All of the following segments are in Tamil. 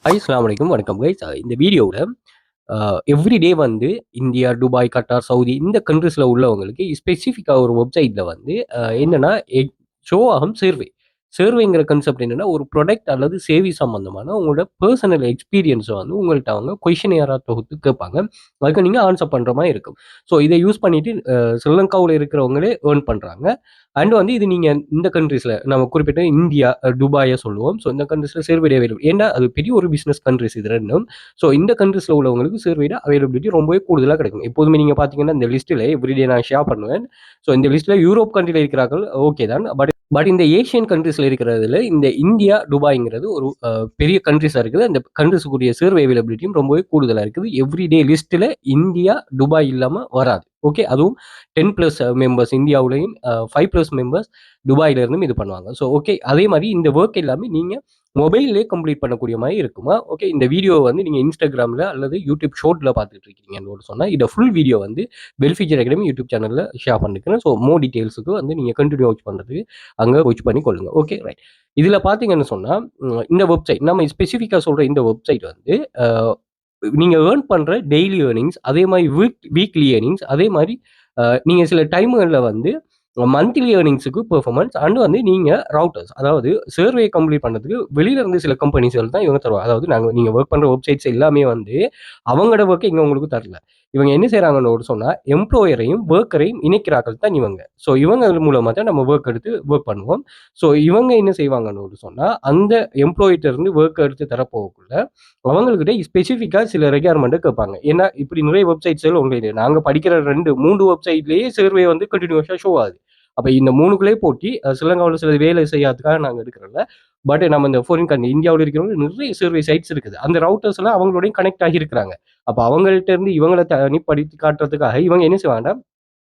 ஹாய் அஸ்ஸலாமு அலைக்கும். வணக்கம் கைஸ். இந்த வீடியோவுல எவ்ரிடே வந்து இந்தியா, துபாய், கட்டார், சவுதி இந்த கண்ட்ரீஸ்ல உள்ளவங்களுக்கு ஸ்பெசிஃபிக்கா ஒரு வெப்சைட்ல வந்து என்னன்னா ஷோ ஆகும் சர்வே. சர்வேங்கிற கான்செப்ட் என்னன்னா, ஒரு ப்ராடக்ட் அல்லது சேவை சம்பந்தமான உங்களோட பெர்சனல் எக்ஸ்பீரியன்ஸ வந்து உங்கள்ட்ட அவங்க கொஸ்டினியரா தொகுத்து கேட்பாங்க. அதுக்கு நீங்க ஆன்சர் பண்ற மாரி இருக்கும். ஸோ இத யூஸ் பண்ணிட்டு ஸ்ரீலங்காவுல இருக்கிறவங்களே ஏர்ன் பண்றாங்க. அண்ட் வந்து இது நீங்க இந்த கண்ட்ரீஸ்ல நம்ம குறிப்பிட்ட இந்தியா, துபாய சொல்லுவோம். ஸோ இந்த கண்ட்ரீஸ்ல சர்வே அவைலபிள். ஏன்னா அது பெரிய ஒரு பிசினஸ் கண்ட்ரீஸ் இது 2ம். ஸோ இந்த கண்ட்ரீஸ்ல உள்ளவங்களுக்கு சர்வேட அவைலபிலிட்டி ரொம்பவே கூடுதலா கிடைக்கும். எப்போதுமே நீங்க பார்த்தீங்கன்னா, இந்த லிஸ்ட்ல எவ்ரிடே நான் ஷேர் பண்ணுவேன். ஸோ இந்த லிஸ்ட்ல யூரோப் கண்ட்ரில இருக்கிறார்கள் ஓகே தான். பட் இந்த ஏஷியன் கண்ட்ரீஸ்ல இருக்கிறதுல இந்த இந்தியா, துபாய்ங்கிறது ஒரு பெரிய கண்ட்ரீஸா இருக்குது. அந்த கண்ட்ரீஸுக்குரிய சர்வே அவைலபிலிட்டியும் ரொம்பவே கூடுதலா இருக்குது. எவ்ரிடே லிஸ்ட்ல இந்தியா, துபாய் இல்லாம வராது. ஓகே. அதுவும் 10+ மெம்பர்ஸ் இந்தியாவுலயும் 5+ மெம்பர்ஸ் துபாயில இருந்தும் இது பண்ணுவாங்க. So okay. அதே மாதிரி இந்த ஒர்க் எல்லாமே நீங்க மொபைல்லே கம்ப்ளீட் பண்ணக்கூடிய மாதிரி இருக்குமா? ஓகே. இந்த வீடியோ வந்து நீங்க இன்ஸ்டாகிராம்ல அல்லது யூடியூப் ஷார்ட்ல பார்த்துட்டு இருக்கீங்கன்னு சொன்னா இத ஃபுல் வீடியோ வந்து வெல்ஃபிச்சர் அகாடமி யூடியூப் சேனல்ல ஷேர் பண்ணிருக்கிறேன். ஸோ மோர் டீடைல்ஸுக்கு வந்து நீங்க கண்டினியூ வாட்ச் பண்றதுக்கு அங்க வாட்ச் பண்ணி கொள்ளுங்க. Okay right. இதுல பாத்தீங்கன்னு சொன்னா இந்த வெப்சைட் நம்ம ஸ்பெசிஃபிக்கா சொல்ற இந்த வெப்சைட் வந்து நீங்க ஏர்ன் பண்ற டெய்லி ஏர்னிங்ஸ், அதே மாதிரி வீக்லி ஏர்னிங்ஸ், அதே மாதிரி நீங்க சில டைம்கள்ல வந்து மந்த்லி ஏர்னிங்ஸுக்கு பெர்ஃபார்மன்ஸ் அண்ட் வந்து நீங்க ரவுட்டர்ஸ், அதாவது சர்வே கம்ப்ளீட் பண்றதுக்கு வெளியில இருந்து சில கம்பெனிஸ்கள் தான் இவங்க தருவாங்க. அதாவது நீங்க ஒர்க் பண்ற வெப்சைட்ஸ் எல்லாமே வந்து அவங்களோட ஒர்க்கை இங்க உங்களுக்கு தரல. இவங்க என்ன செய்றாங்கன்னு சொன்னா எம்ப்ளாயரையும் ஒர்க்கரையும் இணைக்கிறார்கள் தான் இவங்க. ஸோ இவங்க மூலமா தான் நம்ம ஒர்க் எடுத்து ஒர்க் பண்ணுவோம். ஸோ இவங்க என்ன செய்வாங்கன்னு சொன்னா அந்த எம்ப்ளாயிட்ட இருந்து ஒர்க் எடுத்து தரப்போகக்குள்ள அவங்ககிட்ட ஸ்பெசிஃபிக்கா சில ரெக்யர்மெண்ட்டை கேட்பாங்க. ஏன்னா இப்படி நிறைய வெப்சைட்ஸ்கள் உண்மையிலே நாங்க படிக்கிற 2, 3 வெப்சைட்லயே சர்வே வந்து கண்டினியூஸா ஷோ ஆகுது. அப்ப இந்த 3க்குள்ளே போட்டி ஸ்ரீலங்காவில் சில வேலை செய்யாததுக்காக நாங்க எடுக்கிறோம்ல. பட் நம்ம இந்த ஃபாரின் கண்ட்ரி இந்தியாவில் இருக்கிறவங்க நிறைய சர்வே சைட்ஸ் இருக்குது. அந்த ரவுட்டர்ஸ் எல்லாம் அவங்களோடய கனெக்ட் ஆகி இருக்கிறாங்க. அப்ப அவங்கள்ட்ட இருந்து இவங்களை தனிப்படுத்தி காட்டுறதுக்காக இவங்க என்ன செய்வாங்கன்னா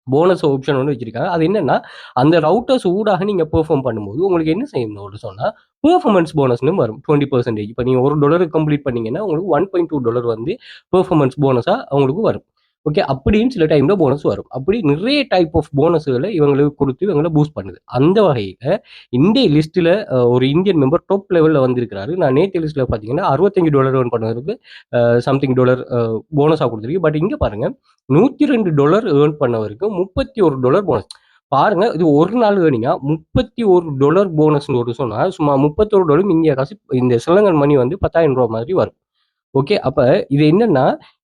போனஸ் ஆப்ஷன் ஒன்று வச்சிருக்காங்க. அது என்னன்னா அந்த ரவுட்டர்ஸ் ஊடாக நீங்க பெர்ஃபார்ம் பண்ணும்போது உங்களுக்கு என்ன செய்யணும்னு சொன்னா பெர்ஃபார்மன்ஸ் போனஸ்னு வரும் 20%. இப்போ நீங்க $1 கம்ப்ளீட் பண்ணீங்கன்னா உங்களுக்கு $1.2 வந்து பெர்ஃபார்மன்ஸ் போனஸா உங்களுக்கு வரும். ஓகே. அப்படின்னு சில டைம்ல போனஸ் வரும். அப்படி நிறைய டைப் ஆஃப் போனஸ்களை இவங்களுக்கு கொடுத்து இவங்களை பூஸ்ட் பண்ணுது. அந்த வகையில இந்த லிஸ்ட்ல ஒரு இந்தியன் மெம்பர் டாப் லெவல்ல வந்திருக்கிறாரு. நான் நேற்று லிஸ்ட்ல பாத்தீங்கன்னா $65 ஏர்ன் பண்ணதுக்கு சம்திங் டாலர் போனஸா கொடுத்துருக்கு. பட் இங்க பாருங்க $102 ஏர்ன் பண்ணவருக்கு $31 போனஸ். பாருங்க இது ஒரு நாள் ஏர்னிங்கா $31 போனஸ்னு சொன்னா சும்மா $31 இந்தியா காசு இந்த ஸ்ரீலங்கன் மணி வந்து ₹10,000 மாதிரி வரும். ஓகே. அப்ப இது என்னன்னா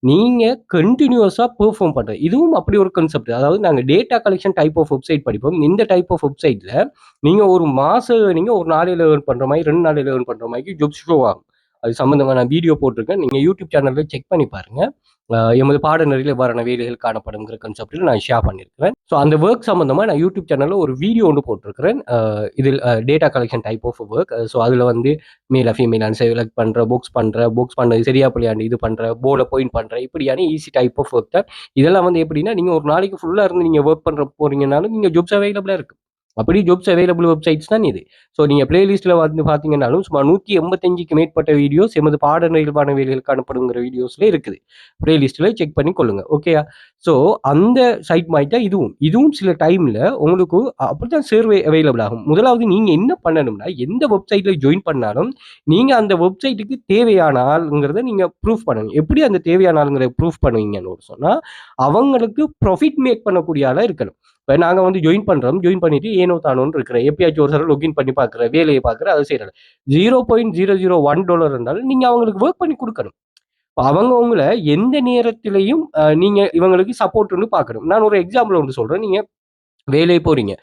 நீங்க கண்டினியூஸா பெர்ஃபார்ம் பண்றது. இதுவும் அப்படி ஒரு கான்செப்ட். அதாவது நாங்க data collection type of website படிப்போம். இந்த டைப் ஆஃப் வெப்சைட்ல நீங்க ஒரு மாசம் நீங்க ஒரு நாளையில ஏர்ன் பண்ற மாதிரி 2 நாளையில ஏர்ன் பண்ற மாதிரி ஜாப்ஸ் ஷோ ஆகும். அது சம்பந்தமா நான் வீடியோ போட்டிருக்கேன். நீங்க யூடியூப் சேனல்ல செக் பண்ணி பாருங்க. எமது பாடநெறியில் வரான வேலைகள் காணப்படுங்கிற கான்செப்டில் நான் ஷேர் பண்ணியிருக்கிறேன். ஸோ அந்த ஒர்க் சம்பந்தமா நான் யூடியூப் சேனல்ல ஒரு வீடியோ ஒன்று போட்டிருக்கிறேன். இதில் data collection type of work. So அதில் வந்து மேலா ஃபீமேலான்னு செலக்ட் பண்ற, புக்ஸ் பண்றது, சரியா புள்ளியாண்டு இது பண்ற, போர்டை பாயிண்ட் பண்ற, இப்படியான ஈஸி டைப் ஆஃப் ஒர்க் தான். இதெல்லாம் வந்து எப்படின்னா நீங்க ஒரு நாளைக்கு ஃபுல்லா இருந்து நீங்க ஒர்க் பண்ற போறீங்கனாலும் நீங்க ஜாப்ஸ் அவைலபிளா இருக்கு. அப்படி ஜாப்ஸ் அவைலபிள் வெப்சைட்ஸ் தான் இது. ஸோ நீங்க பிளேலிஸ்ட்ல வந்து பாத்தீங்கன்னாலும் சுமார் 185க்கு மேற்பட்ட வீடியோஸ் எமது பாடநெறியிலான வேலைகளுக்கு அனுப்படுங்கிற வீடியோஸ்ல இருக்குது. பிளேலிஸ்ட்ல செக் பண்ணி கொள்ளுங்க. ஓகேயா? ஸோ அந்த சைட் மாதிரி தான் இதுவும் சில டைம்ல உங்களுக்கு அப்படித்தான் சர்வே அவைலபிள் ஆகும். முதலாவது நீங்க என்ன பண்ணணும்னா எந்த வெப்சைட்ல ஜாயின் பண்ணாலும் நீங்க அந்த வெப்சைட்டுக்கு தேவையான ஆளுங்கிறத நீங்க ப்ரூஃப் பண்ணணும். எப்படி அந்த தேவையான ஆளுங்கிறத ப்ரூஃப் பண்ணுவீங்கன்னு சொன்னா அவங்களுக்கு ப்ராஃபிட் மேக் பண்ணக்கூடிய ஆளா இருக்கணும். இப்போ நாங்க வந்து ஜாயின் பண்றோம். ஜாயின் பண்ணிட்டு ஏனோ தானோன்னு இருக்கிறேன். எப்பயாச்சும் ஒரு தடவை லொகின் பண்ணி பார்க்குறேன், வேலையை பார்க்குறேன், அதை செய்யறேன். $0.001 இருந்தாலும் நீங்க அவங்களுக்கு ஒர்க் பண்ணி கொடுக்கணும். அவங்க உங்களை எந்த நேரத்திலையும் நீங்க இவங்களுக்கு சப்போர்ட்னு பார்க்கணும். நான் ஒரு எக்ஸாம்பிள் ஒன்று சொல்றேன். நீங்க வேலையை போறீங்க.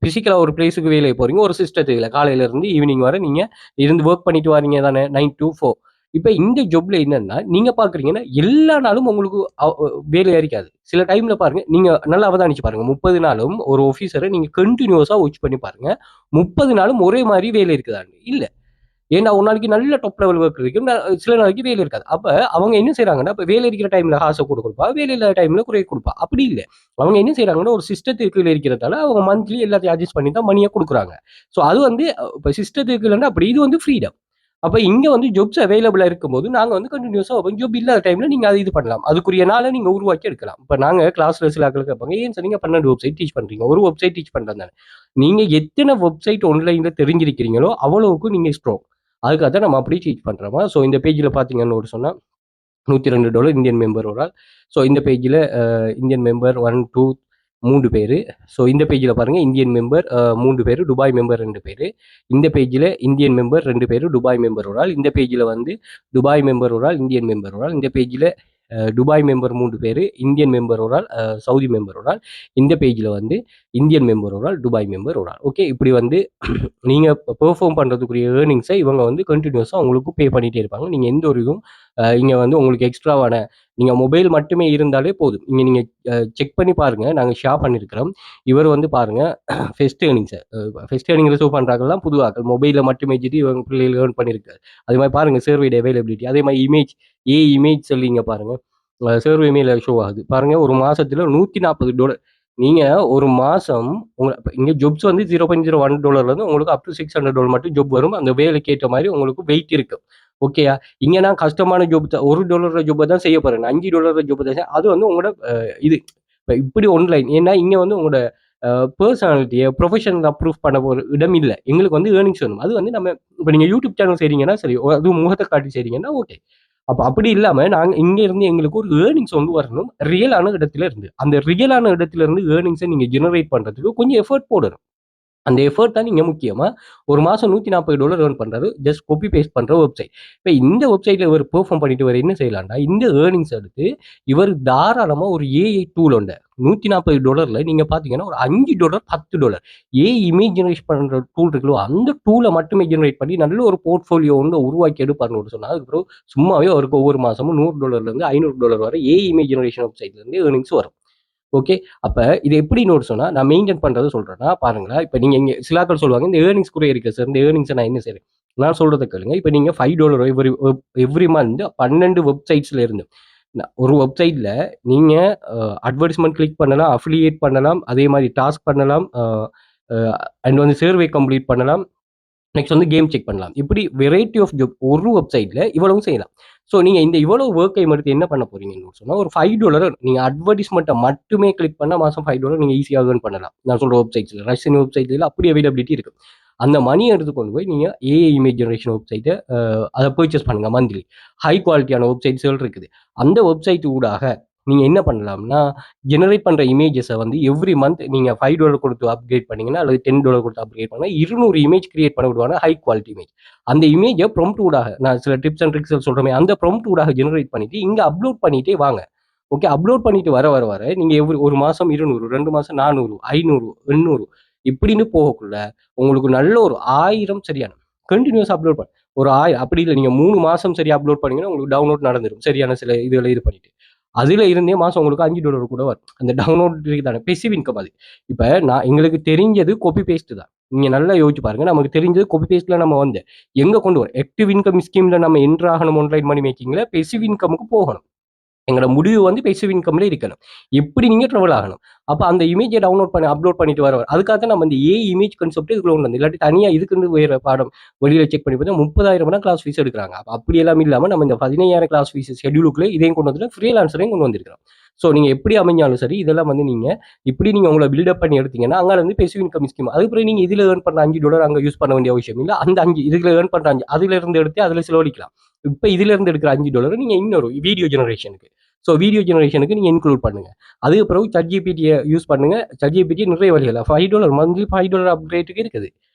பிசிக்கலா ஒரு பிளேஸுக்கு வேலையை போறீங்க. ஒரு சிஸ்டத்துல காலையில இருந்து ஈவினிங் வரை நீங்க இருந்து ஒர்க் பண்ணிட்டு வரீங்க தானே 9 to 4. இப்ப இந்த ஜாப்ல என்னன்னா நீங்க பாக்குறீங்கன்னா எல்லா நாளும் உங்களுக்கு வேலையா இருக்காது. சில டைம்ல பாருங்க நீங்க நல்லா அவதானிச்சு பாருங்க. 30 நாளும் ஒரு ஆஃபீஸரை நீங்க கண்டினியூஸா வாட்ச் பண்ணி பாருங்க. 30 நாளும் ஒரே மாதிரி வேலை இருக்குதான்னு இல்ல. ஏன்னா ஒரு நாளைக்கு நல்ல டாப் லெவல் ஒர்க் இருக்கும். சில நாளைக்கு வேலை இருக்காது. அப்ப அவங்க என்ன செய்றாங்கன்னா, இப்ப வேலை இருக்கிற டைம்ல காச கூட குடுப்பா. வேலை இல்லாத டைம்ல குறைய குடுப்பா. அப்படி இல்ல. அவங்க என்ன செய்றாங்கன்னா, ஒரு சிஸ்டத்துக்கு கீழ இருக்கிறதால அவங்க மந்த்லி எல்லாத்தையும் அட்ஜஸ்ட் பண்ணி தான் மணிய குடுக்குறாங்க. ஸோ அது வந்து இப்ப சிஸ்டத்துக்கு கீழன்னா அப்படி. இது வந்து ஃப்ரீடம். அப்ப இங்க வந்து ஜாப்ஸ் அவைலபிளா இருக்கும்போது, நாங்க வந்து கன்டினியூஸா ஜாப் இல்லாத டைம்ல நீங்க அது இது பண்ணலாம். அதுக்குரிய நாள நீங்க உருவாக்கி எடுக்கலாம். இப்ப நாங்க கிளாஸ்ல சில ஆட்கள் கேட்பாங்க, "ஏன் சார் நீங்க 12 வெப்சைட் டீச் பண்றீங்க? ஒரு வெப்சைட் டீச் பண்றது தானே." நீங்க எத்தன வெப்சைட் ஆன்லைன்ல தெரிஞ்சிருக்கிறீங்களோ, அவ்வளவுக்கு நீங்க ஸ்ட்ராங். அதுக்காக தான் நம்ம அப்படி டீச் பண்ணுறோமா. ஸோ இந்த பேஜில் பார்த்தீங்கன்னு ஒரு சொன்னால் $102 இந்தியன் மெம்பர் ஒரு ஆள். ஸோ இந்த பேஜில் இந்தியன் மெம்பர் 1 2 3 பேர். ஸோ இந்த பேஜில் பாருங்கள் இந்தியன் மெம்பர் 3 பேர், துபாய் மெம்பர் 2 பேர். இந்த பேஜில் இந்தியன் மெம்பர் 2 பேர், துபாய் மெம்பர் ஒரு ஆள். இந்த பேஜில் வந்து துபாய் மெம்பர் ஒரு ஆள், இந்தியன் மெம்பர் ஒரு ஆள். இந்த பேஜில் துபாய் மெம்பர் 3 பேர், இந்தியன் மெம்பர் ஒரு ஆள், சவுதி மெம்பர் ஒரு ஆள். இந்த பேஜில் வந்து இந்தியன் மெம்பர் ஒரு ஆள், துபாய் மெம்பர் ஒரு ஆள். ஓகே, இப்படி வந்து நீங்கள் பெர்ஃபார்ம் பண்ணுறதுக்குரிய ஏர்னிங்ஸை இவங்க வந்து கண்டினியூஸாக உங்களுக்கு பே பண்ணிகிட்டே இருப்பாங்க. நீங்கள் எந்த ஒரு இதுவும் இங்கே வந்து உங்களுக்கு எக்ஸ்ட்ராவான நீங்கள் மொபைல் மட்டுமே இருந்தாலே போதும். இங்கே நீங்கள் செக் பண்ணி பாருங்கள், நாங்கள் ஷேர் பண்ணியிருக்கிறோம். இவர் வந்து பாருங்கள் ஃபெஸ்ட் ஏர்னிங்ஸை ஃபெஸ்ட் ஏர்னிங் ரிசர்வ் பண்ணுறாங்கலாம் புது ஆக்கள் மொபைலில் மட்டுமே வச்சுட்டு இவங்க பிள்ளைகள் ஏர்ன் பண்ணியிருக்காரு. அது மாதிரி பாருங்கள் சர்வேட அவைலபிலிட்டி. அதே மாதிரி இமேஜ் இமேஜ் சொல்லிங்க பாருங்கள், சர்வே மேல ஷோ ஆகுது பாருங்கள். ஒரு மாதத்தில் $140. நீங்கள் ஒரு மாதம் இங்கே ஜொப்ஸ் வந்து $0.01 உங்களுக்கு அப் டு $600 மட்டும் ஜொப் வரும். அந்த வேலைக்கு ஏற்ற மாதிரி உங்களுக்கு வெயிட் இருக்கும். ஓகேயா, இங்கே நான் கஷ்டமான ஜொப் தான், $1 ஜொப்பை தான் செய்ய போகிறேன், $5 ஜொப்பை தான். அது வந்து உங்களோட இது இப்போ இப்படி ஒன்லைன். ஏன்னா இங்கே வந்து உங்களோட பர்சனாலிட்டியை ப்ரொஃபஷனல் அப்ரூவ் பண்ண ஒரு இடம் இல்லை. எங்களுக்கு வந்து ஏர்னிங்ஸ் வேணும். அது வந்து நம்ம இப்போ நீங்கள் யூடியூப் சேனல் செய்றீங்கன்னா சரி, அது முகத்தை காட்டி செய்றீங்கன்னா ஓகே. அப்போ அப்படி இல்லாமல் நாங்கள் இங்கே இருந்து எங்களுக்கு ஒரு ஏர்னிங்ஸ் வந்து வரணும் ரியலான இடத்துல இருந்து. அந்த ரியலான இடத்துல இருந்து ஏர்னிங்ஸை நீங்கள் ஜெனரேட் பண்ணுறதுக்கு கொஞ்சம் எஃபர்ட் போடணும். அந்த எஃபர்ட் தான் நீங்கள் முக்கியமாக ஒரு மாதம் $140 ஏர்ன் பண்ணுறாரு, ஜஸ்ட் காப்பி பேஸ்ட் பண்ணுற வெப்சைட். இப்போ இந்த வெப்சைட்டில் இவர் பெர்ஃபார்ம் பண்ணிட்டு வர என்ன செய்யலாம்டா, இந்த ஏர்னிங்ஸ் எடுத்து இவர் தாராளமாக ஒரு ஏஐ டூல் உண்டு. $140 நீங்கள் பார்த்தீங்கன்னா ஒரு $5 $10 ஏஐ இமேஜ் ஜெனரேட் பண்ணுற டூல் இருக்குல்ல, அந்த டூலை மட்டுமே ஜெனரேட் பண்ணி நல்ல ஒரு போர்ட்ஃபோலியோ வந்து உருவாக்கி எடுப்பாருன்னு சொன்னால் அதுக்கப்புறம் சும்மாவே அவருக்கு ஒவ்வொரு மாதமும் $100 $500 வரை ஏஐ இமேஜ் ஜெனரேஷன் வெப்சைட்லேருந்து ஏர்னிங்ஸ் வரும். ஓகே, அப்போ இது எப்படி நோட் சொன்னால் நான் மெயின்டைன் பண்ணுறது சொல்கிறேன்னா பாருங்களேன். இப்போ நீங்கள் இங்கே சிலாக்கள் சொல்லுவாங்க இந்த ஏர்னிங்ஸ் கூட இருக்குது சார், இந்த ஏர்னிங்ஸை நான் என்ன செய்கிறேன், நான் சொல்கிறத கேளுங்க. இப்போ நீங்கள் $5 எவ்ரி மந்த் 12 வெப்சைட்ஸில் இருந்து ஒரு வெப்சைட்டில் நீங்கள் அட்வர்டைஸ்மெண்ட் கிளிக் பண்ணலாம், அஃபிலியேட் பண்ணலாம், அதே மாதிரி டாஸ்க் பண்ணலாம், அண்ட் வந்து சர்வே கம்ப்ளீட் பண்ணலாம், நெக்ஸ்ட் வந்து கேம் செக் பண்ணலாம். இப்படி வெரைட்டி ஆஃப் ஜாப் ஒரு வெப்சைட்டில் இவ்வளவும் செய்யலாம். ஸோ நீங்கள் இந்த இவ்வளோ ஒர்க்கை மட்டும் என்ன பண்ண போறீங்கன்னு சொன்னால் ஒரு $5 நீங்கள் அட்வர்டைஸ்மெண்ட்டை மட்டுமே கிளிக் பண்ணால் மாதம் $5 நீங்கள் ஈஸியாக ஏர்ன் பண்ணலாம். நான் சொல்கிற வெப்சைட்ஸில் ரஷ்யன் வெப்சைட்ல அப்படி அவைலபிலிட்டி இருக்குது. அந்த மணியை எடுத்துக்கொண்டு போய் நீங்கள் ஏஐ இமேஜ் ஜெனரேஷன் வெப்சைட்டை அதை பர்ச்சேஸ் பண்ணுங்கள். மந்த்லி ஹை குவாலிட்டியான வெப்சைட்ஸ்கள் இருக்குது. அந்த வெப்சைட் ஊடாக நீங்கள் என்ன பண்ணலாம்னா ஜெனரேட் பண்ணுற இமேஜஸை வந்து எவ்ரி மந்த் நீங்கள் $5 கொடுத்து அப்கிரேட் பண்ணீங்கன்னா அல்லது $10 கொடுத்து அப்கிரேட் பண்ணால் 200 இமேஜ் கிரியேட் பண்ண விடுவாங்க, ஹை குவாலிட்டி இமேஜ். அந்த இமேஜை ப்ராம்ப்ட் ஊடாக நான் சில டிப்ஸ் அண்ட் ட்ரிக்ஸ் சொல்கிறேன், அந்த ப்ராம்ப்ட் ஊடாக ஜெனரேட் பண்ணிட்டு இங்கே அப்லோட் பண்ணிட்டே வாங்க. ஓகே, அப்லோட் பண்ணிட்டு வர வர வர நீங்கள் எவ்ரி ஒரு மாதம் 200, 2 மாதம் 400, 500, 800 இப்படின்னு போகக்குள்ள உங்களுக்கு நல்ல ஒரு 1000 சரியான கண்டினியூஸ் அப்லோட் பண்ண ஒரு 1000 அப்படி இல்லை. நீங்கள் 3 மாதம் சரி அப்லோட் பண்ணீங்கன்னா உங்களுக்கு டவுன்லோட் நடந்துடும் சரியான சில இதுகளை இது பண்ணிட்டு அதுல இருந்தே மாசம் உங்களுக்கு $5 கூட வரும். அந்த டவுன்லோட் தானே பெசிவ் இன்கம் அது. இப்ப நான் எங்களுக்கு தெரிஞ்சது காப்பி பேஸ்ட் தான். நீங்க நல்லா யோசிச்சு பாருங்க, நமக்கு தெரிஞ்சது காப்பி பேஸ்ட்ல நம்ம வந்து எங்க கொண்டு வரோம், ஆக்டிவ் இன்கம் ஸ்கீம்ல நம்ம என்ட்ரு ஆகணும், ஆன்லைன் மணி மேக்கிங்ல பெசிவ் இன்கமுக்கு போகணும். எங்களோட முடிவு வந்து பெசிவ் இன்கம்ல இருக்கணும். எப்படி நீங்க ட்ராவல் ஆகணும். அப்போ அந்த இமேஜை டவுன்லோட் பண்ணி அப்லோட் பண்ணிட்டு வர அதுக்காக தான் நம்ம இந்த இமேஜ் கான்செப்ட் இதுக்குள்ள ஒன்று வந்து இல்லாட்டி தனியாக இதுக்குன்னு வேற பாடம் வெளியில செக் பண்ணி பார்த்தா 30,000 கிளாஸ் ஃபீஸ் எடுக்கிறாங்க. அப்போ அப்படி எல்லாம் இல்லாமல் நம்ம இந்த 15,000 கிளாஸ் ஃபீஸ் ஷெடியூலுக்குள்ள இதையும் கொண்டு வந்துட்டு ஃப்ரீலான்சரையும் கொண்டு வந்திருக்கிறோம். ஸோ நீங்கள் எப்படி அமைஞ்சாலும் சரி இதெல்லாம் வந்து நீங்கள் இப்படி நீங்கள் உங்களை பில்டப் பண்ணி எடுத்தீங்கன்னா அங்கே வந்து பெசிவ் இன்கம் ஸ்கீம் அதுக்கப்புறம் நீங்கள் இதில் ஏர்ன் பண்ண $5 அங்கே யூஸ் பண்ண வேண்டிய அவசியம் இல்லை. அந்த 5 இதில் ஏர்ன் பண்ணுற 5 அதுல இருந்து எடுத்து அதில் செலவழிக்கலாம். இப்போ இதுல இருந்து எடுக்கிற $5 நீங்கள் இன்னொரு வீடியோ ஜெனரேஷனுக்கு, ஸோ வீடியோ ஜெனரேஷனுக்கு நீங்கள் இன்க்ளூட் பண்ணுங்க. அதுக்கு பிறகு ChatGPT-யை யூஸ் பண்ணுங்க. ChatGPT நிறைய வழிகள் $5 மந்த்லி $5 அப்கிரேட்டுக்கு இருக்குது.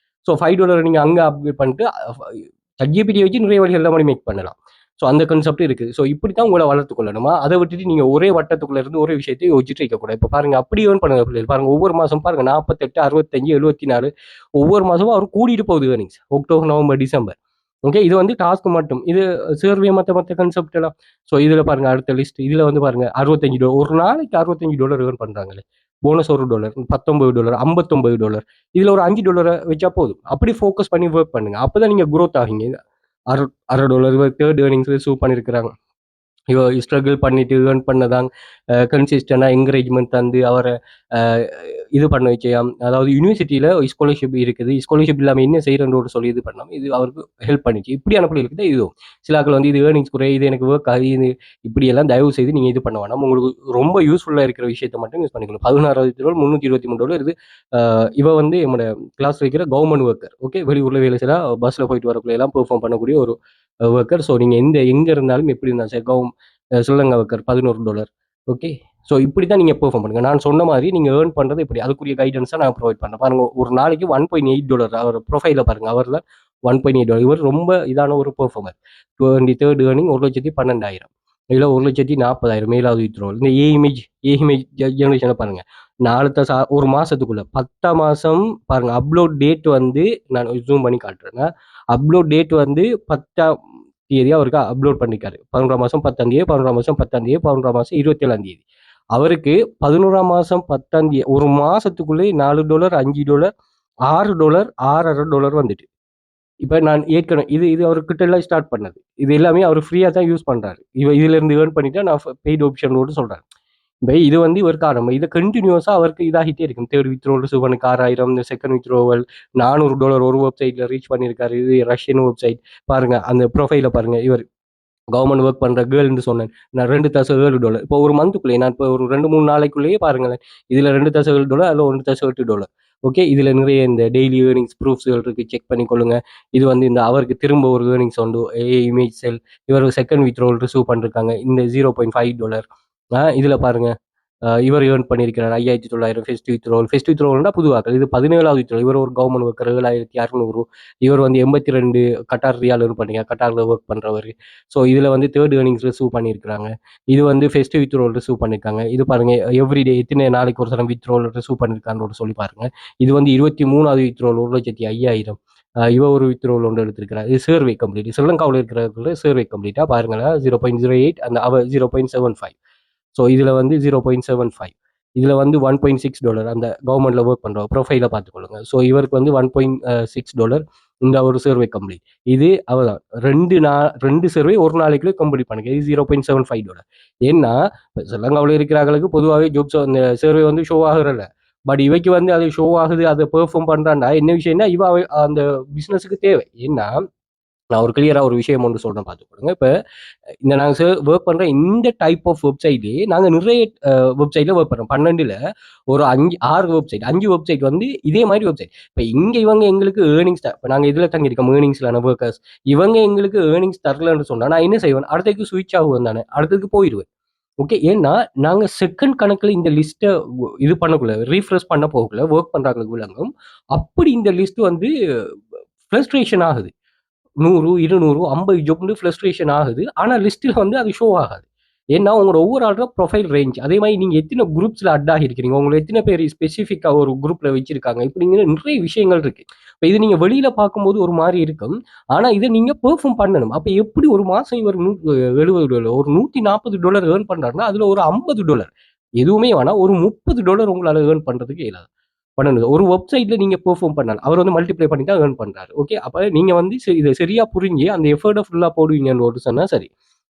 ஸோ $5 நீங்கள் அங்கே அப்கிரேட் பண்ணிட்டு ChatGPT-யை வச்சு நிறைய வழிகள் மணி மேக் பண்ணலாம். ஸோ அந்த கான்செப்ட் இருக்குது. ஸோ இப்படி தான் உங்களை வளர்த்து கொள்ளணுமா, அதை விட்டுட்டு நீங்கள் ஒரே வட்டத்துக்குள்ள இருந்து ஒரே விஷயத்தை யோசிச்சுட்டு இருக்கக்கூடாது. இப்போ பாருங்க அப்படி ஏர்ன் பண்ணுங்க பிள்ளைகள் பாருங்க, ஒவ்வொரு மாதம் பாருங்க 48, 65, 74 ஒவ்வொரு மாதமும் அவர் கூட்டிட்டு போகுது earnings. October, November, December. Okay, இது வந்து டாஸ்க் மட்டும். இது சர்வே மற்ற கான்செப்ட் எல்லாம். ஸோ இதில் பாருங்க அடுத்த லிஸ்ட், இதில் வந்து பாருங்க $65 ஒரு நாளைக்கு $65 ஏர்ன் பண்ணுறாங்களே. போனஸ் $1, $19, $59. இதில் ஒரு $5 வச்சா போதும். அப்படி ஃபோக்கஸ் பண்ணி ஒர்க் பண்ணுங்க. அப்போதான் நீங்கள் குரோத் ஆகிங்க. $1.5 தேர்ட் ஏர்னிங்ஸ் ரிசீவ் பண்ணியிருக்கிறாங்க. ஸ்ட்ரகிள் பண்ணிட்டு ஏர்ன் பண்ணதாங்க கன்சிஸ்டண்டாக என்கரேஜ்மெண்ட் தந்து அவரை இது பண்ண வச்சேன். அதாவது யூனிவர்சிட்டியில் ஸ்காலர்ஷிப் இருக்குது, ஸ்காலர்ஷிப் இல்லாமல் என்ன செய்கிறோன்னு சொல்லி இது பண்ணோம். இது அவருக்கு ஹெல்ப் பண்ணிச்சு. இப்படியான பிள்ளை இருக்குது. இதுவும் சிலாக்கள் வந்து இது ஏர்னிங்ஸ் குறை, இது எனக்கு ஒர்க் ஆகுது, இது இப்படியெல்லாம் தயவு செய்து நீங்கள் இது பண்ண வேணாம். உங்களுக்கு ரொம்ப யூஸ்ஃபுல்லாக இருக்கிற விஷயத்தை மட்டும் யூஸ் பண்ணிக்கலாம். $16,000 $323 இது. இவ வந்து என்னோட கிளாஸ் வைக்கிற கவர்மெண்ட் ஒர்க்கர். ஓகே, வெளியூரில் வேலை செய்யலாம், பஸ்ஸில் போயிட்டு வரக்குள்ள எல்லாம் பெர்ஃபார்ம் பண்ணக்கூடிய ஒரு ஒர்க்கர். ஸோ நீங்கள் எங்கே இருந்தாலும் எப்படி இருந்தாலும் சரி ஸ்ரீலங்கா ஒர்க்கர் $11. ஓகே, ஸோ இப்படி தான் நீங்கள் பெர்ஃபார்ம் பண்ணுங்கள். நான் சொன்ன மாதிரி நீங்கள் ஏர்ன் பண்ணுறது இப்படி அதுக்குரிய கைடன்ஸாக நான் ப்ரொவைட் பண்ணேன். பாருங்கள், ஒரு நாளைக்கு $1.8 அவர் ப்ரொஃபைலில் பாருங்கள். அவர் தான் $1.8. இவர் ரொம்ப இதான ஒரு பெர்ஃபார்மர். 23rd earning 1,12,000. இதில் 1,40,000 மேலாவது வித்ரோல். இந்த ஏஇமேஜ் ஜெனரேஷனை பாருங்கள். ஒரு மாதத்துக்குள்ள 10ஆம் மாதம் பாருங்கள். அப்லோட் டேட் வந்து நான் ஜூம் பண்ணி காட்டுறேங்க. அப்லோட் டேட் வந்து 10ஆம் தேதி அவருக்கு அப்லோட் பண்ணிக்காரு. 11ஆம் மாதம் 10ஆம் தேதி, 11ஆம் மாதம் 10ஆம் தேதி, 11ஆம் மாதம் 27ஆம் தேதி. அவருக்கு 11ஆம் மாதம் 10ஆம் தேதி ஒரு மாசத்துக்குள்ளே $4, $5, $6, $6.5 வந்துட்டு. இப்போ நான் ஏற்கனவே இது அவர்கிட்ட எல்லாம் ஸ்டார்ட் பண்ணது. இது எல்லாமே அவர் ஃப்ரீயாக தான் யூஸ் பண்ணுறாரு. இதுல இருந்து ஏர்ன் பண்ணிட்டு நான் பெய்ட் ஆப்ஷனோடு சொல்கிறேன். இப்போ இது வந்து இவருக்கு ஆரம்பம். இதை கண்டினியூஸாக அவருக்கு இதாகிட்டே இருக்கும். தேர்ட் வித்ரோவல் சிவனுக்கு 6,000, இந்த செகண்ட் வித்ரோவல் $400 ஒரு வெப்சைட்டில் ரீச் பண்ணியிருக்காரு. இது ரஷ்யன் வெப்சைட். பாருங்க அந்த ப்ரொஃபைல பாருங்க. இவர் கவர்மெண்ட் ஒர்க் பண்ணுற கேர்ள்னு சொன்னேன். நான் $2,7. இப்போ ஒரு மந்த்துக்குள்ளேயே நான் இப்போ ஒரு 2-3 நாளைக்குள்ளேயே பாருங்களேன். இதில் $2,7, அதில் $1,8. ஓகே, இதில் நிறைய இந்த டெய்லி ஏர்னிங்ஸ் ப்ரூஃப்ஸ்கள் இருக்குது, செக் பண்ணிக்கொள்ளுங்க. இது வந்து இந்த அவருக்கு திரும்ப ஒரு ஏர்னிங்ஸ் உண்டு. இமேஜ் செல் இவர் செகண்ட் வித்ரோல் ரிசீவ் பண்ணிருக்காங்க. இந்த $0.5. இதில் பாருங்க, இவர் ஏர்ன் பண்ணியிருக்கிறார் 5,900 ஃபெஸ்டிவ் த்ரோல்னா புதுவாக்கள். இது 17வது த்ரோ. இவர் ஒரு கவர்மெண்ட் ஒர்க்கர் 7,600. இவர் வந்து 82 கட்டார் ரியால் ஏர்ன் பண்ணிருக்காங்க, கட்டாரில் ஒர்க் பண்ணுறவர். ஸோ இதில் வந்து தேர்ட் ஏர்னிங்ஸ் ரிசீவ் பண்ணியிருக்கிறாங்க. இது வந்து ஃபெஸ்டிவ் த்ரோல் ரிசீவ் பண்ணியிருக்காங்க. இது பாருங்க, எவ்ரிடே எத்தனை நாளைக்கு ஒரு சரம் வித்ரோல் ரிசீவ் பண்ணியிருக்கான்னு சொல்லி பாருங்க. இது வந்து 23வது வித்ரோல் 1,05,000. இவ ஒரு வித்ரோல் ஒன்று எடுத்திருக்கிறார். இது சர்வே கம்ப்ளீட். ஸ்ரீலங்காவில் இருக்கிற சர்வே கம்ப்ளீட்டாக பாருங்களேன். 0.08 அந்த அவ 0.75. ஸோ இதில் வந்து 0.75. இதில் வந்து $1.6 அந்த கவர்மெண்ட்டில் ஒர்க் பண்ணுறோம். ப்ரொஃபைலை பார்த்துக்கொள்ளுங்க. ஸோ இவருக்கு வந்து $1.6 இந்த ஒரு சர்வே கம்ப்ளீட். இது அவதான் 2 சர்வே ஒரு நாளைக்குள்ளே கம்ப்ளீட் பண்ணுங்க. இது $0.75. ஏன்னா ஸ்ரீலங்காவில் இருக்கிறவங்களுக்கு பொதுவாகவே ஜாப்ஸ் அந்த சர்வே வந்து ஷோ ஆகுறல. பட் இவைக்கு வந்து அது ஷோ ஆகுது, அதை பெர்ஃபார்ம் பண்ணுறான்னா என்ன விஷயம்னா இவ அந்த பிஸ்னஸுக்கு தேவை. ஏன்னா நான் ஒரு கிளியராக ஒரு விஷயம் ஒன்று சொல்கிறேன், பார்த்துக்கொடுங்க. இப்போ இந்த நாங்கள் ஒர்க் பண்ணுற இந்த டைப் ஆஃப் வெப்சைட்லேயே நாங்கள் நிறைய வெப்சைட்டில் ஒர்க் பண்ணுறோம். 12ல் ஒரு 5-6 வெப்சைட் 5 வெப்சைட் வந்து இதே மாதிரி வெப்சைட். இப்போ இங்கே இவங்க எங்களுக்கு ஏர்னிங்ஸ் இப்போ நாங்கள் இதில் தங்கியிருக்கோம் ஏர்னிங்ஸில் ஒர்க்கர்ஸ். இவங்க எங்களுக்கு ஏர்னிங்ஸ் தரலன்னு சொன்னால் நான் என்ன செய்வேன்? அடுத்ததுக்கு சுவிட்ச் ஆகுவேன் தானே, அடுத்ததுக்கு போயிடுவேன். ஓகே, ஏன்னா நாங்கள் செகண்ட் கணக்கில் இந்த லிஸ்ட்டை இது பண்ணக்குள்ள ரீஃப்ரெஷ் பண்ண போகக்குள்ள ஒர்க் பண்ணுறாங்களுக்கு விளங்கும். அப்படி இந்த லிஸ்ட் வந்து ஃப்ரஸ்ட்ரேஷன் ஆகுது. 100, 200, 50 ஜாப்னு ஃப்ளஸ்ட்ரேஷன் ஆகுது. ஆனால் லிஸ்ட்டில் வந்து அது ஷோ ஆகாது. ஏன்னா உங்களோட ஒவ்வொரு ஆளோட ப்ரொஃபைல் ரேஞ்ச் அதே மாதிரி நீங்கள் எத்தனை குரூப்ஸில் அட் ஆகிருக்கிறீங்க, உங்களை எத்தனை பேர் ஸ்பெசிஃபிக்காக ஒரு குரூப்பில் வச்சிருக்காங்க, இப்படிங்கிற நிறைய விஷயங்கள் இருக்குது. இப்போ இது நீங்கள் வெளியில் பார்க்கும்போது ஒரு மாதிரி இருக்கும். ஆனால் இதை நீங்கள் பெர்ஃபார்ம் பண்ணணும். அப்போ எப்படி ஒரு மாதம் இவர் $70 ஒரு $140 ஏர்ன் பண்ணுறாருன்னா அதில் ஒரு $50 எதுவுமே வேணாம், ஒரு $30 உங்களால் ஏர்ன் பண்ணுறதுக்கு இயலாது. பண்ணணும். ஒரு வெப்சைட்ல நீங்க பெர்ஃபார்ம் பண்ணலாம். அவர் வந்து மல்டிப்ளை பண்ணி தான் ஏர்ன் பண்றாரு. ஓகே, அப்ப நீங்க வந்து இதை சரியா புரிஞ்சு அந்த எஃபர்ட்டை ஃபுல்லா போடுவீங்கன்னு ஒரு சொன்னா சரி.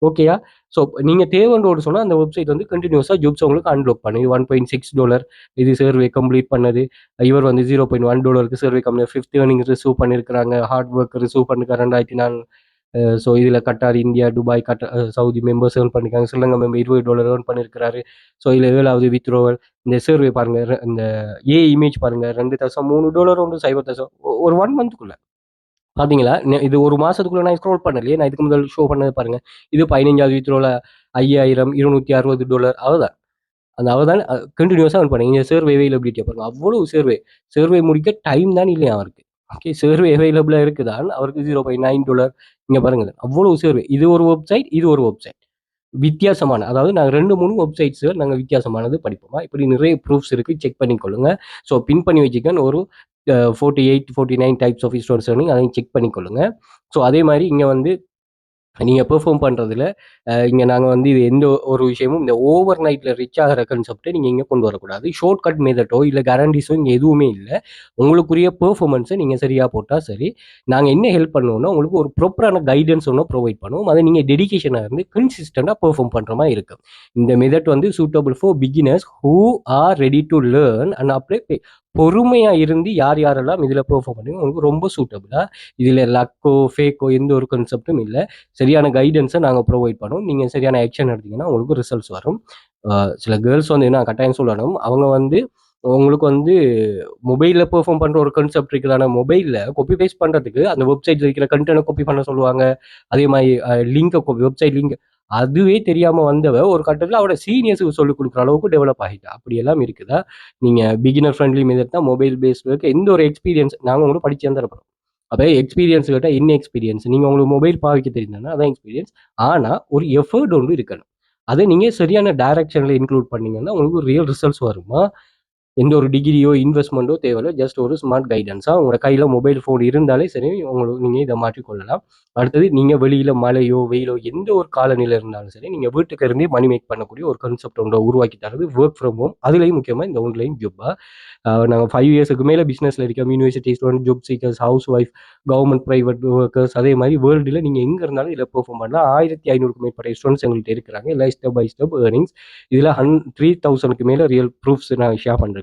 ஓகேயா? ஸோ நீங்க தேவைன்ற ஒரு சொன்னா அந்த வெப்சைட் வந்து கண்டினியூஸா ஜாப்ஸ் உங்களுக்கு அன்லாக் பண்ணி $1.6 இது சர்வே கம்ப்ளீட் பண்ணது. இவர் வந்து $0.1 survey complete 5th earnings receive பண்ணியிருக்கிறாங்க. ஹார்ட் ஒர்க் ரிசீவ் பண்ணிருக்காங்க 2004. ஸோ இதில் Qatar, India, Dubai, Saudi members earn பண்ணியிருக்காங்க. ஸ்ரீலங்கா மெம்பர் $20 ஏர்ன் பண்ணியிருக்கிறாரு. ஸோ இதில் 7வது வித்ரோவல். இந்த சர்வே பாருங்க, இந்த இமேஜ் பாருங்க, $2.3 ஒன்று 0 ஒரு 1 மந்த்துக்குள்ள பார்த்தீங்களா? இது ஒரு மாசத்துக்குள்ள நான் ஸ்க்ரோல் பண்ணலையே, நான் இதுக்கு முதல் ஷோ பண்ணது பாருங்க. இது 15வது வித்ரோல 5,000 $260. அவதான் அந்த அவதான் கண்டினியூஸாக ஏர்ன் பண்ணி. இந்த சர்வே அவைலபிலிட்டியை பாருங்க, அவ்வளவு சர்வே முடிக்க டைம் தான் இல்லையா அவருக்கு. ஓகே, சர்வே அவைலபிளாக இருக்குதான் அவருக்கு $0.9. இங்கே பாருங்க, அவ்வளவு சர்வே. இது ஒரு வெப்சைட், இது ஒரு வெப்சைட் வித்தியாசமான, அதாவது நாங்கள் 2-3 வெப்சைட்ஸ் நாங்கள் வித்தியாசமானது படிப்போமா, இப்படி நிறைய ப்ரூஃப்ஸ் இருக்குது, செக் பண்ணிக்கொள்ளுங்க. ஸோ பின் பண்ணி வச்சுக்கன்னு ஒரு 48-49 டைப்ஸ் ஆஃப் ஸ்டோர்ஸ் அதையும் செக் பண்ணிக்கொள்ளுங்க. ஸோ அதே மாதிரி இங்கே வந்து நீங்க பெர்ஃபார்ம் பண்றதுல இங்க நாங்க வந்து இது எந்த ஒரு விஷயமும் இந்த ஓவர் நைட்ல ரிச் ஆகிற கான்செப்ட்டை நீங்க இங்க கொண்டு வரக்கூடாது. ஷார்ட் கட் மெத்தடோ இல்ல கேரண்டிஸோ இங்க எதுவுமே இல்ல. உங்களுக்குரிய பெர்ஃபார்மன்ஸை நீங்க சரியா போட்டா சரி. நாங்க என்ன ஹெல்ப் பண்ணுவோம்னா, உங்களுக்கு ஒரு ப்ராப்பரான கைடன்ஸ் ஒண்ணு ப்ரொவைட் பண்ணுவோம். அதை நீங்க டெடிகேஷனா இருந்து கன்சிஸ்டன்ட்டா பெர்ஃபார்ம் பண்ற மாரி இருக்கும். இந்த மெத்தட் வந்து suitable for beginners who are ready to learn and apply பொறுமையா இருந்து யார் யாரெல்லாம் இதுல பெர்ஃபார்ம் பண்ணுவீங்க உங்களுக்கு ரொம்ப சூட்டபிளா. இதுல லக்கோ, ஃபேக்கோ எந்த ஒரு கான்செப்ட்டும் இல்ல. சரியான கைடன்ஸை நாங்கள் ப்ரொவைட் பண்ணுவோம். நீங்கள் சரியான ஆக்ஷன் எடுத்தீங்கன்னா உங்களுக்கு ரிசல்ட்ஸ் வரும். சில கேர்ள்ஸ் வந்து நான் கட்டாயம் சொல்லணும், அவங்க வந்து உங்களுக்கு வந்து மொபைலில் பெர்ஃபார்ம் பண்ணுற ஒரு கான்செப்ட் இருக்குது. ஆனால் மொபைலில் காப்பி பேஸ்ட் பண்ணுறதுக்கு அந்த வெப்சைட்டில் இருக்கிற கண்டென்ட்டை காப்பி பண்ண சொல்லுவாங்க. அதே மாதிரி லிங்கை வெப்சைட் லிங்க் அதுவே தெரியாமல் வந்தவ ஒரு கட்டத்தில் அவட சீனியர்ஸுக்கு சொல்லிக் கொடுக்குற அளவுக்கு டெவலப் ஆகிட்டா. அப்படி எல்லாம் இருக்குதா. நீங்கள் பிகினர் ஃப்ரெண்ட்லி மெத்தட் தான் மொபைல் பேஸ்டு இருக்கு. எந்த ஒரு எக்ஸ்பீரியன்ஸ் நாங்கள் உங்களுக்கு படிச்சு தந்துருப்போம். அப்போ எக்ஸ்பீரியன்ஸ் கேட்டால் என்ன எக்ஸ்பீரியன்ஸ், நீங்கள் உங்களுக்கு மொபைல் பாவிக்க தெரியுதுன்னா அதான் எக்ஸ்பீரியன்ஸ். ஆனால் ஒரு எஃபர்ட் ஒன்று இருக்கணும். அதை நீங்கள் சரியான டைரக்ஷனில் இன்க்ளூட் பண்ணீங்கன்னா உங்களுக்கு ரியல் ரிசல்ட்ஸ் வருமா. எந்த ஒரு டிகிரியோ இன்வெஸ்ட்மெண்ட்டோ தேவையில்ல. ஜஸ்ட் ஒரு ஸ்மார்ட் கைடன்ஸாக உங்களோட கையில் மொபைல் ஃபோன் இருந்தாலே சரி உங்களுக்கு நீங்கள் இதை மாற்றிக்கொள்ளலாம். அடுத்தது நீங்கள் வெளியில் மழையோ வெயிலோ எந்த ஒரு காலநிலை இருந்தாலும் சரி நீங்கள் வீட்டுக்கு இருந்தே மணி மேக் பண்ணக்கூடிய ஒரு கான்செப்ட் ஒன்றை உருவாக்கி தரது ஒர்க் ஃப்ரம் ஹோம். அதுலேயும் முக்கியமாக இந்த ஆன்லைன் ஜாப்பாக நாங்கள் 5 இயர்ஸுக்கு மேலே பிஸ்னஸில் இருக்கோம். University student, job seekers, house wife, government private workers, அதே மாதிரி வேர்ல்டில் நீங்கள் எங்கே இருந்தாலும் இதில் பெர்ஃபார்ம் பண்ணலாம். 1500க்கு மேற்பட்ட ஸ்டூடெண்ட்ஸ் எங்கள்கிட்ட இருக்கிறாங்க. எல்லாம் ஸ்டெப் பை ஸ்டெப் ஏர்னிங்ஸ். இதில் 3000க்கு மேலே ரியல் ப்ரூஃப்ஸ் நான் ஷேர் பண்ணிருக்கேன்.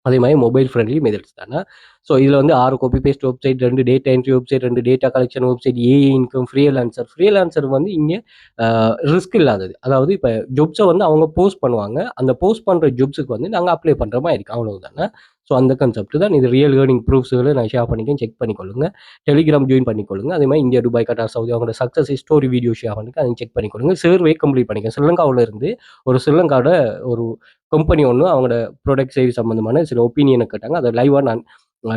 அதே மாதிரி மொபைல் ஃப்ரெண்ட்லி மெத்தட்ஸ் தானே. ஸோ இதில் வந்து 6 copy paste website, 2 data entry website, 2 data collection website, AI income, freelancer வந்து இங்கே ரிஸ்க் இல்லாதது. அதாவது இப்போ ஜொப்ஸை வந்து அவங்க போஸ்ட் பண்ணுவாங்க. அந்த போஸ்ட் பண்ணுற ஜொப்ஸுக்கு வந்து நாங்கள் அப்ளை பண்ணுற மாதிரி இருக்கு. அவ்வளவு தானே. ஸோ அந்த கான்செப்ட் தான் இது. ரியல் ஏர்னிங் ப்ரூஃப்ஸுகளை நான் ஷேர் பண்ணிக்கேன். செக் பண்ணிக்கொள்ளுங்க. டெலிகிராம் ஜாயின் பண்ணிக்கொள்ளுங்க. அதே மாதிரி இந்தியா, துபாய், கட்டார், சவுதி அவங்களோட சக்ஸஸ் ஸ்டோரி வீடியோ ஷேர் பண்ணிக்க அதையும் செக் பண்ணிக்கொள்ளுங்க. சர்வே கம்ப்ளீட் பண்ணிக்க. ஸ்ரீலங்காவில் இருந்து ஒரு ஸ்ரீலங்காவோட ஒரு கம்பெனி ஒன்று அவங்களோட ப்ராடக்ட் சேவை சம்மந்தமான சில ஒப்பீனியனை கேட்டாங்க. அதை லைவாக நான்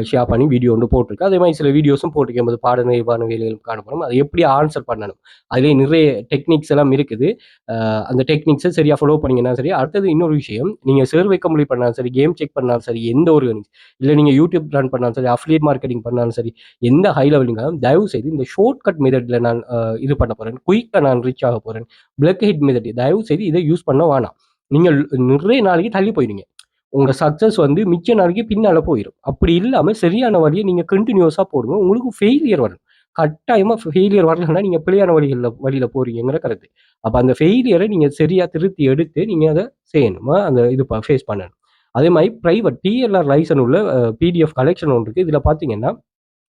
ஷேர் பண்ணி வீடியோ ஒன்று போட்டிருக்கேன். அதே மாதிரி சில வீடியோஸும் போட்டிருக்கேன். போது பாட நிறைவான வேலைகள் காணப்படும். அதை எப்படி ஆன்சர் பண்ணணும், அதுலேயே நிறைய டெக்னிக்ஸ் எல்லாம் இருக்குது. அந்த டெக்னிக்ஸை சரியாக ஃபாலோ பண்ணிங்கன்னா சரி. அடுத்தது இன்னொரு விஷயம், நீங்கள் சர்வே கம்ப்ளீட் பண்ணாலும் சரி, கேம் செக் பண்ணாலும் சரி, எந்த ஒரு இல்லை நீங்கள் யூடியூப் ரன் பண்ணாலும் சரி, அஃபிலியேட் மார்க்கெட்டிங் பண்ணாலும் சரி, எந்த ஹை லெவலிங்காலும் தயவு செய்து இந்த ஷார்ட் கட் மெத்தடில் நான் இது பண்ண போகிறேன், குயிக்காக நான் ரீச் ஆக போகிறேன், பிளக் ஹெட் மெத்தட், தயவு செய்து இதை யூஸ் பண்ண வேணாம். நீங்கள் நிறைய நாளைக்கு தள்ளி போயிடுங்க. உங்க சக்சஸ் வந்து மிச்ச நாளைக்கு பின்னால போயிடும். அப்படி இல்லாம சரியான வழியை நீங்க கண்டினியூஸா போடுங்க. உங்களுக்கு ஃபெயிலியர் வரும். கட்டாயமா ஃபெயிலியர் வரலன்னா நீங்க பிழையான வழியில போறீங்கிற கருத்து. அப்ப அந்த ஃபெயிலியரை நீங்க சரியா திருத்தி எடுத்து நீங்க அதை செய்யணுமா, அந்த இது ஃபேஸ் பண்ணணும். அதே மாதிரி பிரைவேட் டிஎல்ஆர் லைசன் உள்ள பிடிஎஃப் கலெக்ஷன் ஒன்று இருக்கு. இதுல பாத்தீங்கன்னா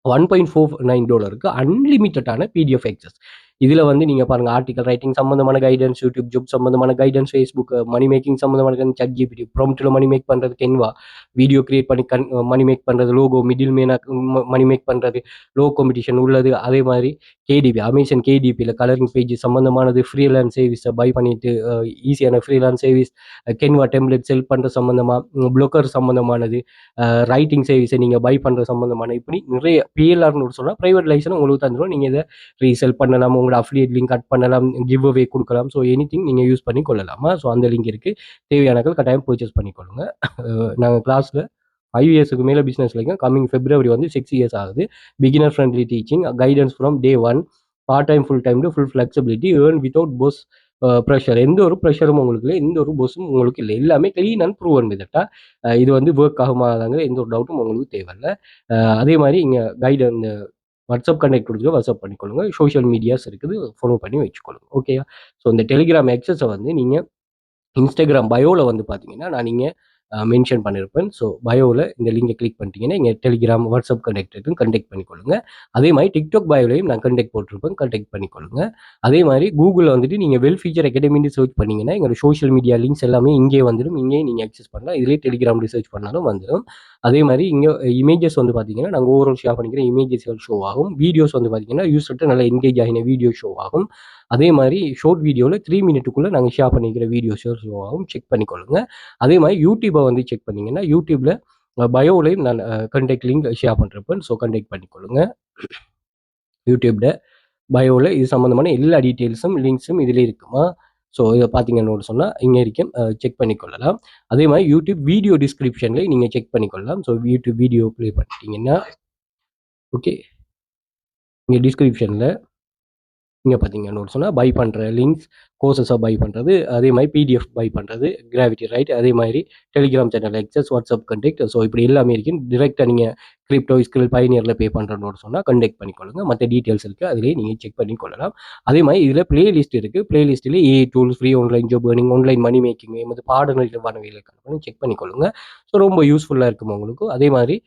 $1.49 அன்லிமிட்டடான பிடிஎஃப் ஆக்சஸ். இதில் வந்து நீங்கள் பாருங்கள், ஆர்டிகல் ரைட்டிங் சம்மந்தமான கைடன்ஸ், யூடியூப் ஜாப் சம்மந்தமான கைடன்ஸ், ஃபேஸ்புக் மணி மேக்கிங் சம்மந்தமான கைடன்ஸ், சாட் ஜிபிடி ப்ராம்ப்டில் மணி மேக் பண்ணுறது, கென்வா வீடியோ கிரியேட் பண்ணி மணி மேக் பண்ணுறது, லோகோ மிடில் மேனாக மணி மேக் பண்ணுறது, லோ காம்படிஷன் உள்ளது. அதே மாதிரி கேடிபி, அமேசான் கேடிபியில் கலரிங் பேஜ் சம்மந்தமானது, ஃப்ரீலான்ஸ் சர்வீஸை பை பண்ணிட்டு ஈஸியான freelance service, Canva template sell பண்ணுற சம்மந்தமாக, ப்ளோக்கர் சம்மந்தமானது, ரைட்டிங் சர்வீஸை நீங்கள் பை பண்ணுற சம்மந்தமான, இப்படி நிறைய பிஎல்ஆர்னு சொன்னால் ப்ரைவேட் லைசன் உங்களுக்கு தந்துடும். நீங்கள் இதை ரீசெல் பண்ணலாம், உங்களோட அஃபிலியேட் லிங்க் கட் பண்ணலாம், கிவ் அவே கொடுக்கலாம். ஸோ எனி திங் நீங்கள் யூஸ் பண்ணி கொள்ளலாமா. ஸோ அந்த லிங்க் இருக்குது. தேவையானர்கள் கட்டாயம் பர்ச்சேஸ் பண்ணிக்கொள்ளுங்க. நாங்கள் கிளாஸில் 5 இயர்ஸுக்கு மேலே பிஸ்னஸ் இருக்கோம். கம்மிங் ஃபெப்ரவரி வந்து 6 இயர்ஸ் ஆகுது. Beginner friendly teaching, guidance from day 1, part time full time full flexibility, earn without boss pressure. எந்த ஒரு ப்ரெஷரும் உங்களுக்கு இல்லை, எந்த ஒரு போஸும் உங்களுக்கு இல்லை. எல்லாமே க்ளீன் அண்ட் ப்ரூவன் மெத்தட்டா. இது வந்து ஒர்க் ஆகுமாதாங்க எந்த ஒரு டவுட்டும் உங்களுக்கு தேவையில்லை. அதே மாதிரி இங்கே இந்த வாட்ஸ்அப் கனெக்ட் கொடுத்துட்டு வாட்ஸ்அப் பண்ணிக்கொள்ளுங்க. சோஷியல் மீடியாஸ் இருக்குது, ஃபாலோ பண்ணி வச்சுக்கொள்ளுங்க. ஓகேயா. ஸோ இந்த டெலிகிராம் ஆக்சஸை வந்து நீங்கள் இன்ஸ்டாகிராம் பயோவில் வந்து பார்த்தீங்கன்னா நான் நீங்கள் மென்ஷன் பண்ணியிருப்பேன். ஸோ பயோவில் இந்த லிங்கை கிளிக் பண்ணிட்டீங்கன்னா இங்கே டெலிகிராம், வாட்ஸ்அப் கனெக்ட் இருக்கும், கண்டெக்ட் பண்ணிக்கொள்ளுங்க. அதே மாதிரி டிக்டாக் பயோலையும் நான் கண்டெக்ட் போட்டிருப்பேன், கண்டெக்ட் பண்ணிக்கொள்ளுங்க. அதே மாதிரி கூகுளில் வந்துட்டு நீங்கள் வெல் ஃபீச்சர் அகாடமின்னு சர்ச் பண்ணிங்கன்னா எங்களோட சோஷியல் மீடியா லிங்க்ஸ் எல்லாமே இங்கே வந்துடும். இங்கேயே நீங்கள் ஆக்சஸ் பண்ணலாம். இதிலே டெலிகிராம் ரிசர்ச் பண்ணாலும் வந்துடும். அதே மாதிரி இங்கே இமேஜஸ் வந்து பார்த்தீங்கன்னா நாங்கள் ஓவரால் ஷேர் பண்ணிக்கிற இமேஜஸ் ஷோ ஆகும். வீடியோஸ் வந்து பார்த்தீங்கன்னா யூஸ்ட்டு நல்லா என்கேஜ் ஆகின வீடியோ ஷோ ஆகும். அதே மாதிரி ஷார்ட் வீடியோவில் 3 மினிட்டுக்குள்ளே நாங்கள் ஷேர் பண்ணிக்கிற வீடியோ ஷோ ஆகும். செக் பண்ணிக்கொள்ளுங்க. அதே மாதிரி யூடியூப்பை வந்து செக் பண்ணிங்கன்னா யூடியூப்பில் பயோலையும் நான் கண்டெக்ட் லிங்க் ஷேர் பண்ணுறப்பேன். ஸோ கண்டெக்ட் பண்ணிக்கொள்ளுங்க. யூடியூப்ல பயோவில் இது சம்மந்தமான எல்லா டீட்டெயில்ஸும் லிங்க்ஸும் இதில் இருக்குமா. ஸோ இதை பார்த்தீங்கன்னு சொன்னால் இங்கே இருக்கும், செக் பண்ணிக்கொள்ளலாம். அதே மாதிரி யூடியூப் வீடியோ டிஸ்கிரிப்ஷனில் நீங்கள் செக் பண்ணிக்கொள்ளலாம். ஸோ யூடியூப் வீடியோ ப்ளே பண்ணிட்டீங்கன்னா ஓகே, இங்கே டிஸ்கிரிப்ஷனில் இங்கே பார்த்தீங்கன்னு சொன்னால் பை பண்ணுற லிங்க்ஸ், கோர்சஸாக பை பண்ணுறது, அதே மாதிரி பிடிஎஃப் பை பண்ணுறது, கிராவிட்டி ரைட், அதே மாதிரி Telegram channel access, WhatsApp contact. So இப்படி எல்லாமே இருக்கு. டிரெக்டாக நீங்கள் கிரிப்டோ ஸ்கில் பயனியரில் பே பண்ணுறோன்னு சொன்னால் கண்டெக்ட் பண்ணிக்கொள்ளுங்க. மற்ற டீட்டெயில்ஸ் இருக்குது, அதிலே நீங்கள் செக் பண்ணி கொள்ளலாம். அதே மாதிரி இதில் பிளேலிஸ்ட் இருக்குது. பிளேலிஸ்ட்டில் AI tools, free online job earning, online money making, மற்ற பாடங்கள் வரவையில் செக் பண்ணிக்கொள்ளுங்க. ஸோ ரொம்ப யூஸ்ஃபுல்லாக இருக்கும் உங்களுக்கு. அதே மாதிரி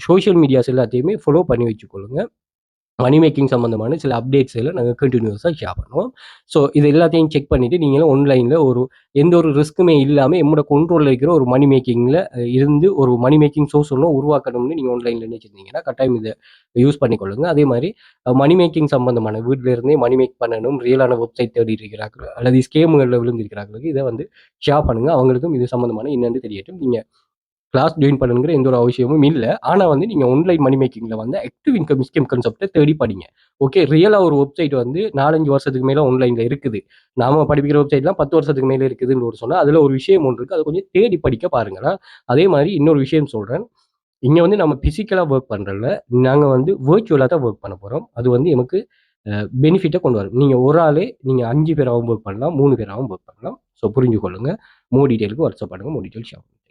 சோஷியல் மீடியாஸ் எல்லாத்தையுமே ஃபாலோ பண்ணி வச்சுக்கொள்ளுங்க. மணி மேக்கிங் சம்மந்தமான சில அப்டேட்ஸ் எல்லாம் நாங்கள் கண்டினியூஸாக ஷேர் பண்ணுவோம். ஸோ இது எல்லாத்தையும் செக் பண்ணிவிட்டு நீங்களும் ஆன்லைனில் எந்த ஒரு ரிஸ்க்குமே இல்லாமல் என்னோட கண்ட்ரோலில் இருக்கிற ஒரு மணி மேக்கிங்கில் இருந்து ஒரு மணி மேக்கிங் சோர்ஸ் ஒன்றும் உருவாக்கணும்னு நீங்கள் ஆன்லைனில் நினைச்சிருந்தீங்கன்னா கட்டாயம் இதை யூஸ் பண்ணிக்கொள்ளுங்க. அதே மாதிரி மணி மேக்கிங் சம்மந்தமான வீட்டில் இருந்தே மணி மேக் பண்ணணும், ரியலான வெப்சைட் தேடி இருக்கிறார்கள் அல்லது ஸ்கேமுகளில் விழுந்திருக்கிறார்களுக்கு இதை ஷேர் பண்ணுங்கள். அவங்களுக்கும் இது சம்மந்தமான என்னென்னு தெரியட்டும். நீங்கள் கிளாஸ் ஜாயின் பண்ணுங்கிற எந்த ஒரு அவசியமும் இல்லை. ஆனால் நீங்கள் ஆன்லைன் மணி மேக்கிங்கில் ஆக்டிவ் இன்கம் ஸ்கீம் கான்செப்டை தேடி படிங்க. ஓகே, ரியலாக ஒரு வெப்சைட் 4-5 வருஷத்துக்கு மேலே ஆன்லைனில் இருக்குது. நாம படிக்கிற வெப்சைட்லாம் 10 வருஷத்துக்கு மேலே இருக்குதுன்னு சொன்னால் அதில் ஒரு விஷயம் ஒன்று இருக்குது. அதை கொஞ்சம் தேடி படிக்க பாருங்களா. அதே மாதிரி இன்னொரு விஷயம் சொல்கிறேன். இங்கே நம்ம ஃபிசிக்கலாக ஒர்க் பண்ணுறதில்ல, நாங்கள் வேர்ச்சுவலாக தான் ஒர்க் பண்ண போகிறோம். அது எனக்கு பெனிஃபிட்டை கொண்டு வரும். நீங்கள் ஒரு ஆளே நீங்கள் 5 பேராகவும் ஒர்க் பண்ணலாம், 3 பேராகவும் ஒர்க் பண்ணலாம். ஸோ புரிஞ்சு கொள்ளுங்கள். மோர் டீட்டெயிலுக்கு வாட்ஸ்அப் பண்ணுங்கள். மோர் டீட்டெயில் ஷேர் பண்ணுங்கள்.